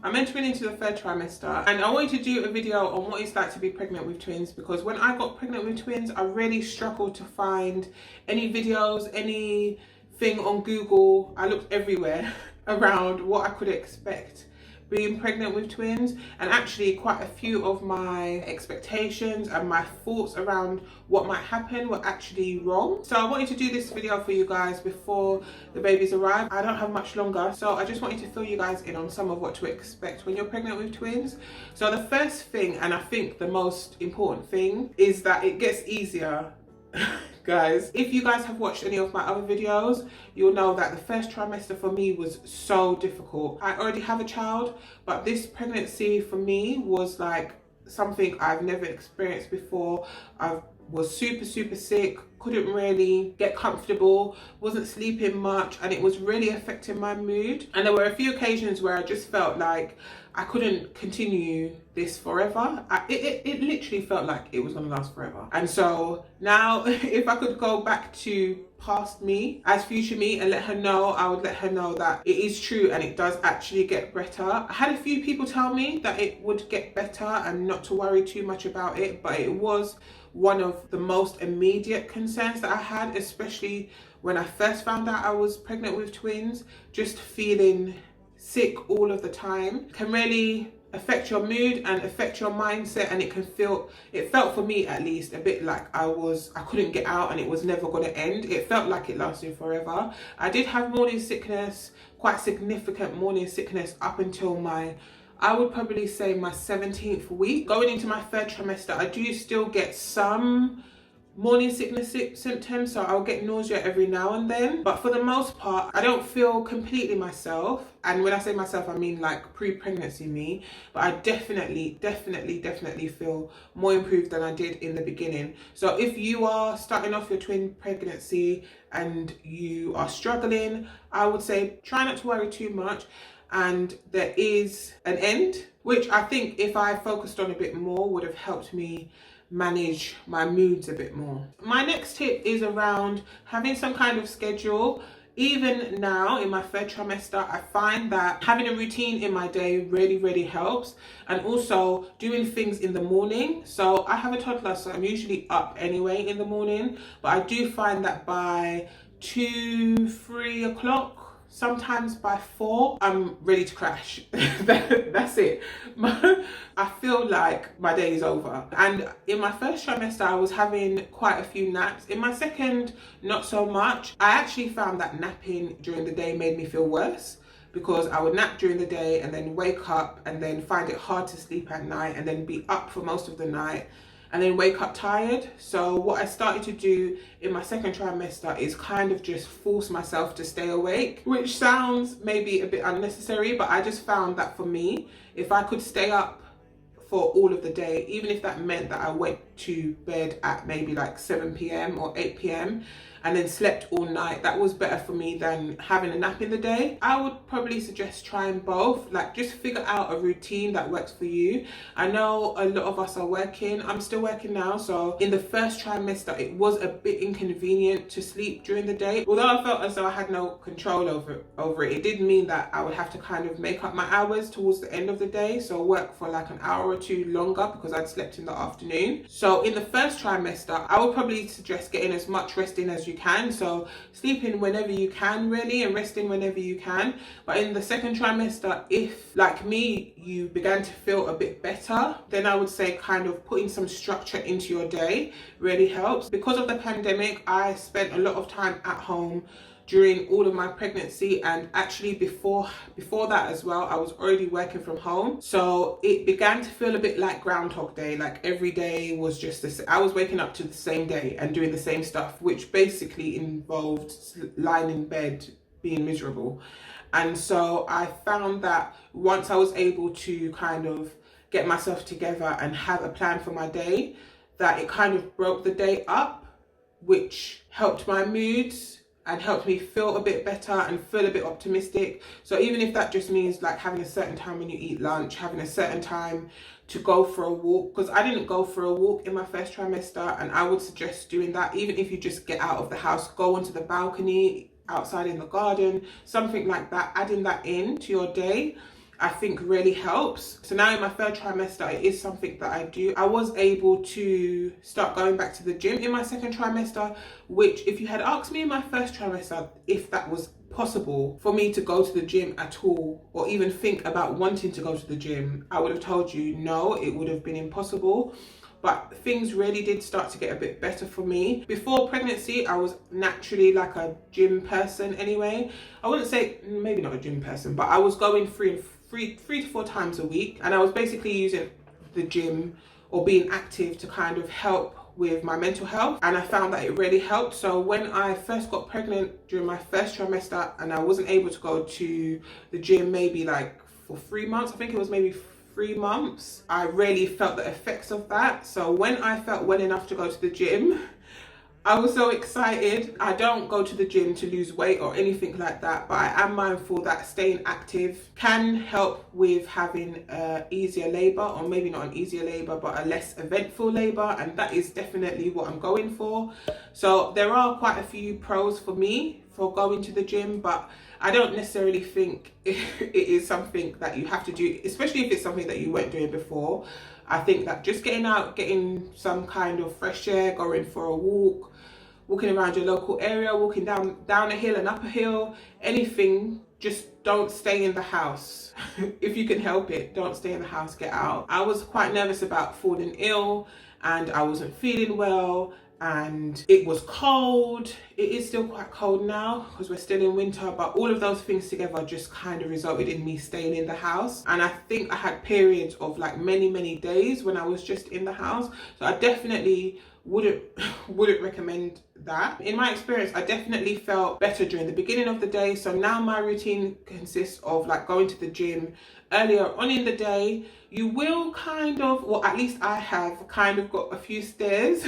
I'm entering into the third trimester, and I wanted to do a video on what it's like to be pregnant with twins, because when I got pregnant with twins, I really struggled to find any videos, anything on Google. I looked everywhere around what I could expect being pregnant with twins, and actually quite a few of my expectations and my thoughts around what might happen were actually wrong. So I wanted to do this video for you guys before the babies arrive. I don't have much longer, so I just wanted to fill you guys in on some of what to expect when you're pregnant with twins. So the first thing, and I think the most important thing, is that it gets easier. Guys, if you guys have watched any of my other videos, you'll know that the first trimester for me was so difficult. I already have a child, but this pregnancy for me was like something I've never experienced before. I was super sick, couldn't really get comfortable, wasn't sleeping much, and it was really affecting my mood. And there were a few occasions where I just felt like I couldn't continue this forever. It literally felt like it was gonna last forever. And so now, if I could go back to past me as future me and let her know, I would let her know that it is true and it does actually get better. I had a few people tell me that it would get better and not to worry too much about it, but it was one of the most immediate concerns that I had, especially when I first found out I was pregnant with twins. Just feeling sick all of the time can really affect your mood and affect your mindset, and it felt for me at least a bit like I couldn't get out and it was never going to end. It felt like it lasted forever. I did have morning sickness, quite significant morning sickness, up until I would probably say my 17th week. Going into my third trimester, I do still get some morning sickness symptoms, so I'll get nausea every now and then, but for the most part I don't feel completely myself. And when I say myself, I mean like pre-pregnancy me, but I definitely feel more improved than I did in the beginning. So if you are starting off your twin pregnancy and you are struggling, I would say try not to worry too much, and there is an end, which I think if I focused on a bit more would have helped me manage my moods a bit more. My next tip is around having some kind of schedule. Even now in my third trimester, I find that having a routine in my day really helps, and also doing things in the morning. So I have a toddler, so I'm usually up anyway in the morning, but I do find that by 2-3 o'clock, sometimes by 4, I'm ready to crash. That's it. I feel like my day is over. And in my first trimester, I was having quite a few naps. In my second, not so much. I actually found that napping during the day made me feel worse, because I would nap during the day and then wake up and then find it hard to sleep at night and then be up for most of the night and then wake up tired. So what I started to do in my second trimester is kind of just force myself to stay awake, which sounds maybe a bit unnecessary, but I just found that for me, if I could stay up for all of the day, even if that meant that I went to bed at maybe like 7 p.m. or 8 p.m. and then slept all night, that was better for me than having a nap in the day. I would probably suggest trying both. Like, just figure out a routine that works for you. I know a lot of us are working. I'm still working now, so in the first trimester it was a bit inconvenient to sleep during the day. Although I felt as though I had no control over it, it did mean that I would have to kind of make up my hours towards the end of the day, so work for like an hour or two longer because I'd slept in the afternoon. So in the first trimester, I would probably suggest getting as much rest in as you can, so sleeping whenever you can really, and resting whenever you can. But in the second trimester, if like me you began to feel a bit better, then I would say kind of putting some structure into your day really helps. Because of the pandemic, I spent a lot of time at home during all of my pregnancy, and actually before that as well, I was already working from home. So it began to feel a bit like Groundhog Day. Like every day was just this. I was waking up to the same day and doing the same stuff, which basically involved lying in bed being miserable. And so I found that once I was able to kind of get myself together and have a plan for my day, that it kind of broke the day up, which helped my moods and helped me feel a bit better and feel a bit optimistic. So even if that just means like having a certain time when you eat lunch, having a certain time to go for a walk, because I didn't go for a walk in my first trimester, and I would suggest doing that. Even if you just get out of the house, go onto the balcony, outside in the garden, something like that, adding that in to your day I think really helps. So now in my third trimester, it is something that I do. I was able to start going back to the gym in my second trimester, which if you had asked me in my first trimester if that was possible for me to go to the gym at all, or even think about wanting to go to the gym, I would have told you no, it would have been impossible. But things really did start to get a bit better for me. Before pregnancy, I was naturally like a gym person anyway. I wouldn't say, maybe not a gym person, but I was going three to four times a week, and I was basically using the gym or being active to kind of help with my mental health, and I found that it really helped. So when I first got pregnant during my first trimester and I wasn't able to go to the gym maybe like for 3 months, I think it was maybe 3 months, I really felt the effects of that. So when I felt well enough to go to the gym, I was so excited. I don't go to the gym to lose weight or anything like that, but I am mindful that staying active can help with having an easier labour, or maybe not an easier labour, but a less eventful labour, and that is definitely what I'm going for. So there are quite a few pros for me for going to the gym, but I don't necessarily think it is something that you have to do, especially if it's something that you weren't doing before. I think that just getting out, getting some kind of fresh air, going for a walk, walking around your local area, walking down a hill and up a hill, anything, just don't stay in the house. If you can help it, don't stay in the house, get out. I was quite nervous about falling ill, and I wasn't feeling well, and it was cold. It is still quite cold now because we're still in winter, but all of those things together just kind of resulted in me staying in the house. And I think I had periods of like many days when I was just in the house, so I definitely wouldn't recommend that. In my experience, I definitely felt better during the beginning of the day. So now my routine consists of like going to the gym earlier on in the day. You will kind of, or at least I have kind of got a few stares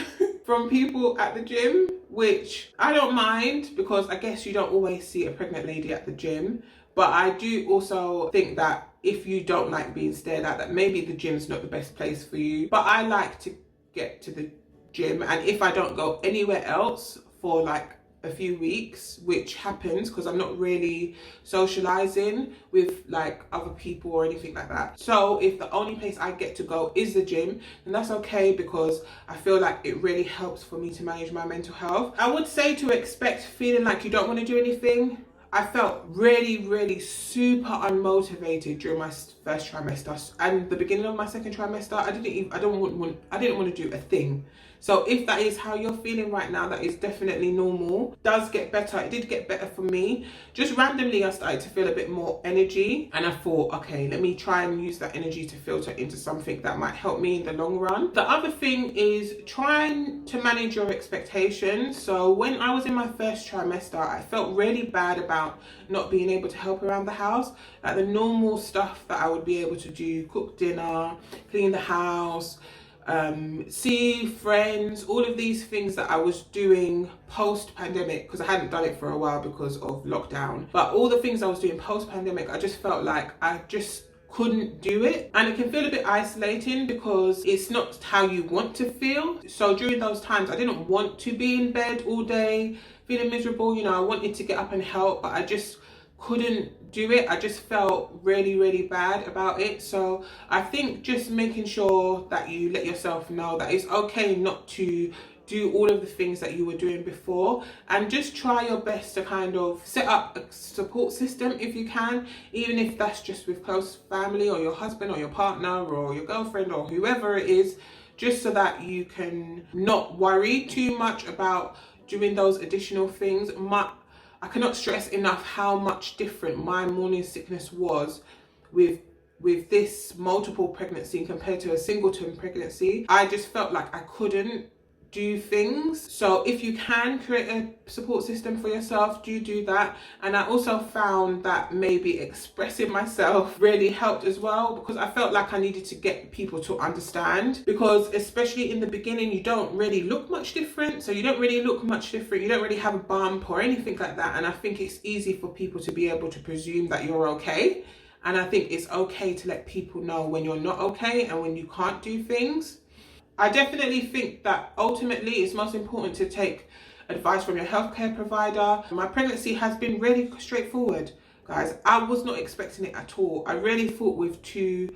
from people at the gym, which I don't mind because I guess you don't always see a pregnant lady at the gym. But I do also think that if you don't like being stared at, that maybe the gym's not the best place for you. But I like to get to the gym, and if I don't go anywhere else for like a few weeks, which happens because I'm not really socializing with like other people or anything like that, so if the only place I get to go is the gym, then that's okay, because I feel like it really helps for me to manage my mental health. I would say to expect feeling like you don't want to do anything. I felt really super unmotivated during my first trimester, and the beginning of my second trimester, I didn't want to do a thing. So if that is how you're feeling right now, that is definitely normal. It does get better. It did get better for me. Just randomly, I started to feel a bit more energy, and I thought, okay, let me try and use that energy to filter into something that might help me in the long run. The other thing is trying to manage your expectations. So when I was in my first trimester, I felt really bad about not being able to help around the house, like the normal stuff that I would be able to do: cook dinner, clean the house, see friends, all of these things that I was doing post-pandemic, because I hadn't done it for a while because of lockdown. But all the things I was doing post-pandemic, I just felt like I just couldn't do it, and it can feel a bit isolating because it's not how you want to feel. So during those times, I didn't want to be in bed all day feeling miserable. You know, I wanted to get up and help, but I just couldn't do it. I just felt really bad about it. So I think just making sure that you let yourself know that it's okay not to do all of the things that you were doing before, and just try your best to kind of set up a support system if you can, even if that's just with close family or your husband or your partner or your girlfriend or whoever it is, just so that you can not worry too much about doing those additional things. I cannot stress enough how much different my morning sickness was with this multiple pregnancy compared to a singleton pregnancy. I just felt like I couldn't do things. So if you can create a support system for yourself, do that. And I also found that maybe expressing myself really helped as well, because I felt like I needed to get people to understand, because especially in the beginning, you don't really look much different. You don't really have a bump or anything like that, and I think it's easy for people to be able to presume that you're okay. And I think it's okay to let people know when you're not okay and when you can't do things. I definitely think that ultimately it's most important to take advice from your healthcare provider. My pregnancy has been really straightforward, guys. I was not expecting it at all. I really thought with 2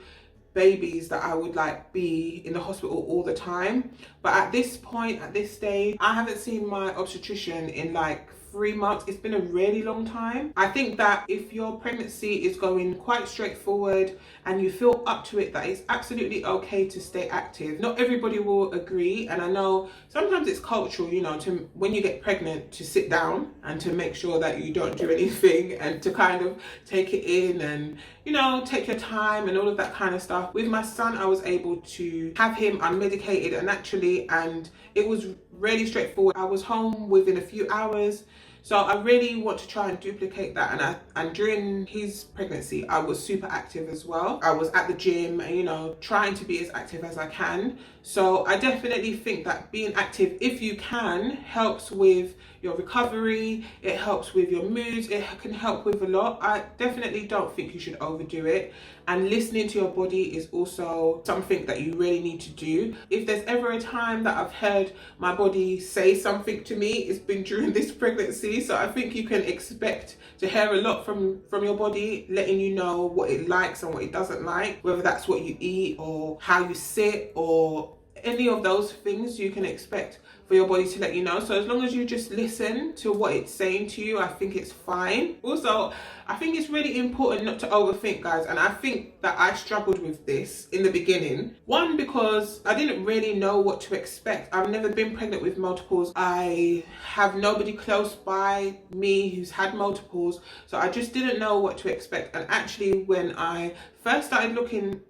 babies that I would like be in the hospital all the time, but at this point, at this stage, I haven't seen my obstetrician in like 3 months. It's been a really long time. I think that if your pregnancy is going quite straightforward and you feel up to it, that it's absolutely okay to stay active. Not everybody will agree, and I know sometimes it's cultural, you know, to when you get pregnant, to sit down and to make sure that you don't do anything and to kind of take it in and, you know, take your time and all of that kind of stuff. With my son, I was able to have him unmedicated and it was really straightforward. I was home within a few hours. So I really want to try and duplicate that, and during his pregnancy I was super active as well. I was at the gym and, you know, trying to be as active as I can. So I definitely think that being active, if you can, helps with your recovery, it helps with your moods, it can help with a lot. I definitely don't think you should overdo it, and listening to your body is also something that you really need to do. If there's ever a time that I've heard my body say something to me, it's been during this pregnancy. So I think you can expect to hear a lot from your body, letting you know what it likes and what it doesn't like, whether that's what you eat or how you sit or any of those things. You can expect for your body to let you know. So as long as you just listen to what it's saying to you, I think it's fine. Also, I think it's really important not to overthink, guys, and I think that I struggled with this in the beginning. One, because I didn't really know what to expect. I've never been pregnant with multiples. I have nobody close by me who's had multiples, so I just didn't know what to expect. And actually, when I first started looking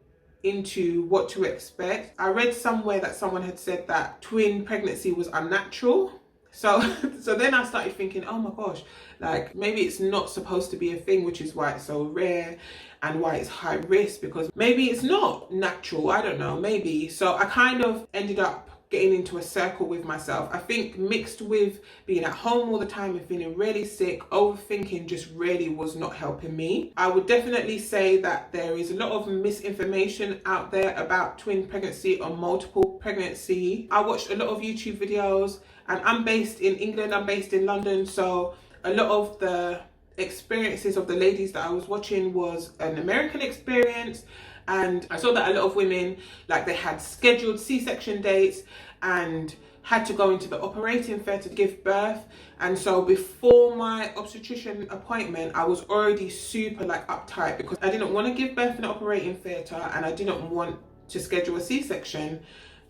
into what to expect, I read somewhere that someone had said that twin pregnancy was unnatural. So then I started thinking, oh my gosh, like maybe it's not supposed to be a thing, which is why it's so rare and why it's high risk, because maybe it's not natural. I don't know, maybe. So I kind of ended up getting into a circle with myself. I think mixed with being at home all the time and feeling really sick, overthinking just really was not helping me. I would definitely say that there is a lot of misinformation out there about twin pregnancy or multiple pregnancy. I watched a lot of YouTube videos, and I'm based in England, I'm based in London, so a lot of the experiences of the ladies that I was watching was an American experience. And I saw that a lot of women, like, they had scheduled C-section dates and had to go into the operating theatre to give birth. And so before my obstetrician appointment, I was already super like uptight because I didn't want to give birth in the operating theatre and I didn't want to schedule a C-section.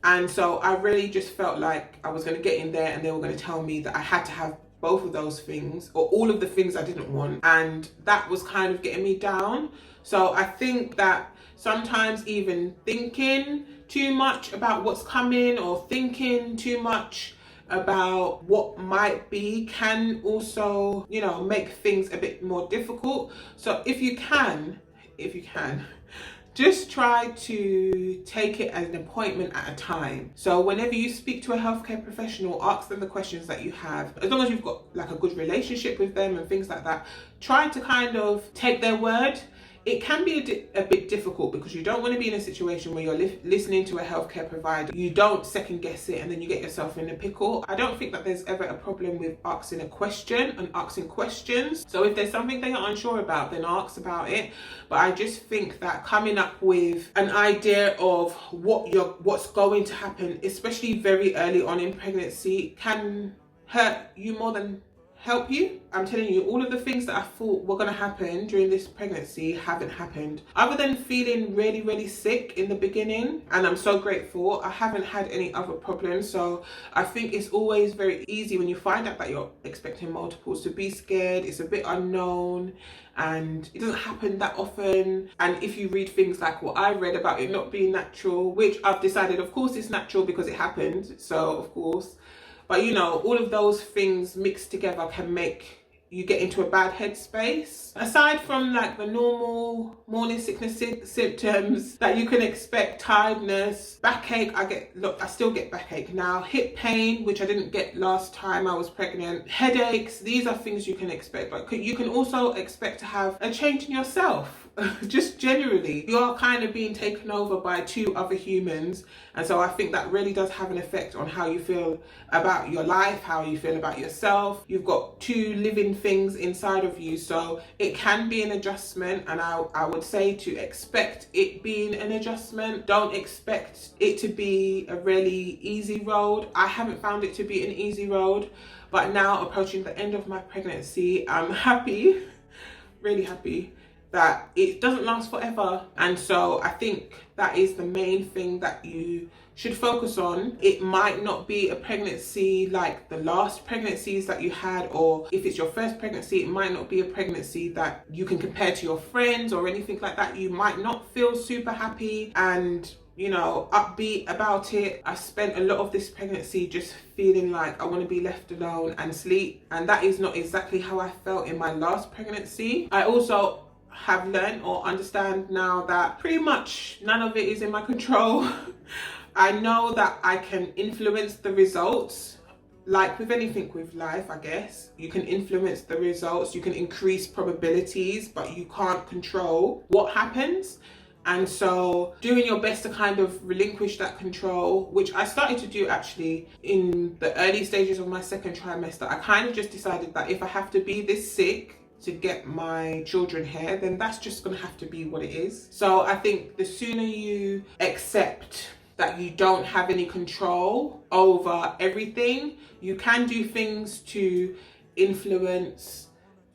And so I really just felt like I was going to get in there and they were going to tell me that I had to have both of those things or all of the things I didn't want. And that was kind of getting me down. So I think that sometimes even thinking too much about what's coming or thinking too much about what might be can also, you know, make things a bit more difficult. So if you can, just try to take it as an appointment at a time. So whenever you speak to a healthcare professional, ask them the questions that you have. As long as you've got like a good relationship with them and things like that, try to kind of take their word. It can be a bit difficult because you don't want to be in a situation where you're listening to a healthcare provider. You don't second guess it and then you get yourself in a pickle. I don't think that there's ever a problem with asking a question and asking questions. So if there's something that you're unsure about, then ask about it. But I just think that coming up with an idea of what's going to happen, especially very early on in pregnancy, can hurt you more than help you. I'm telling you, all of the things that I thought were going to happen during this pregnancy haven't happened. Other than feeling really, really sick in the beginning, and I'm so grateful, I haven't had any other problems. So I think it's always very easy when you find out that you're expecting multiples to be scared. It's a bit unknown and it doesn't happen that often. And if you read things like what I read about it not being natural, which I've decided, of course, it's natural because it happened. So of course. But you know, all of those things mixed together can make you get into a bad headspace. Aside from like the normal morning sickness symptoms that you can expect, tiredness, backache, I still get backache now, hip pain, which I didn't get last time I was pregnant, headaches, these are things you can expect. But you can also expect to have a change in yourself. just generally, you're kind of being taken over by two other humans. And so I think that really does have an effect on how you feel about your life, how you feel about yourself. You've got two living things inside of you. So it can be an adjustment. And I would say to expect it being an adjustment. Don't expect it to be a really easy road. I haven't found it to be an easy road. But now approaching the end of my pregnancy, I'm happy, really happy that it doesn't last forever. And so I think that is the main thing that you should focus on. It might not be a pregnancy like the last pregnancies that you had, or if it's your first pregnancy, it might not be a pregnancy that you can compare to your friends or anything like that. You might not feel super happy and, you know, upbeat about it. I spent a lot of this pregnancy just feeling like I want to be left alone and sleep, and that is not exactly how I felt in my last pregnancy. I also have learned or understand now that pretty much none of it is in my control. I know that I can influence the results. Like with anything with life, I guess, you can influence the results, you can increase probabilities, but you can't control what happens. And so doing your best to kind of relinquish that control, which I started to do actually in the early stages of my second trimester. I kind of just decided that if I have to be this sick to get my children here, then that's just gonna have to be what it is. So I think the sooner you accept that you don't have any control over everything, you can do things to influence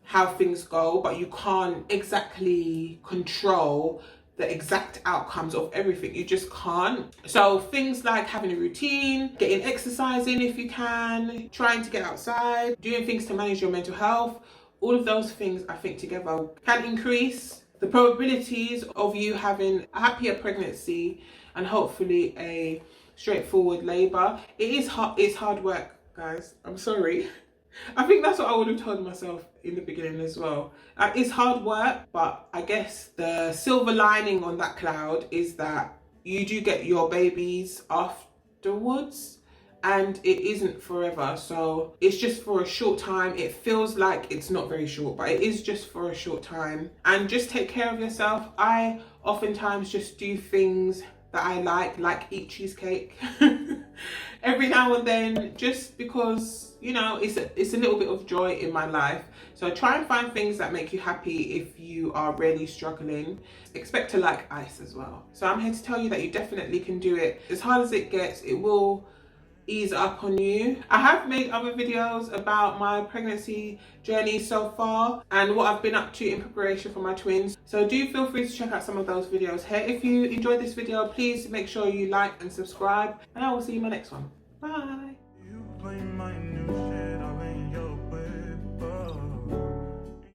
how things go, but you can't exactly control the exact outcomes of everything. You just can't. So things like having a routine, getting exercise in if you can, trying to get outside, doing things to manage your mental health, all of those things I think together can increase the probabilities of you having a happier pregnancy and hopefully a straightforward labor. It's hard work, guys. I'm sorry. I think that's what I would have told myself in the beginning as well. It's hard work, but I guess the silver lining on that cloud is that you do get your babies afterwards, and it isn't forever. So it's just for a short time. It feels like it's not very short, but it is just for a short time. And just take care of yourself. I oftentimes just do things that I like eat cheesecake every now and then, just because, you know, it's a little bit of joy in my life. So try and find things that make you happy if you are really struggling. Expect to like ice as well. So I'm here to tell you that you definitely can do it. As hard as it gets, it will ease up on you. I have made other videos about my pregnancy journey so far and what I've been up to in preparation for my twins. So do feel free to check out some of those videos here. If you enjoyed this video, please make sure you like and subscribe, and I will see you in my next one. Bye.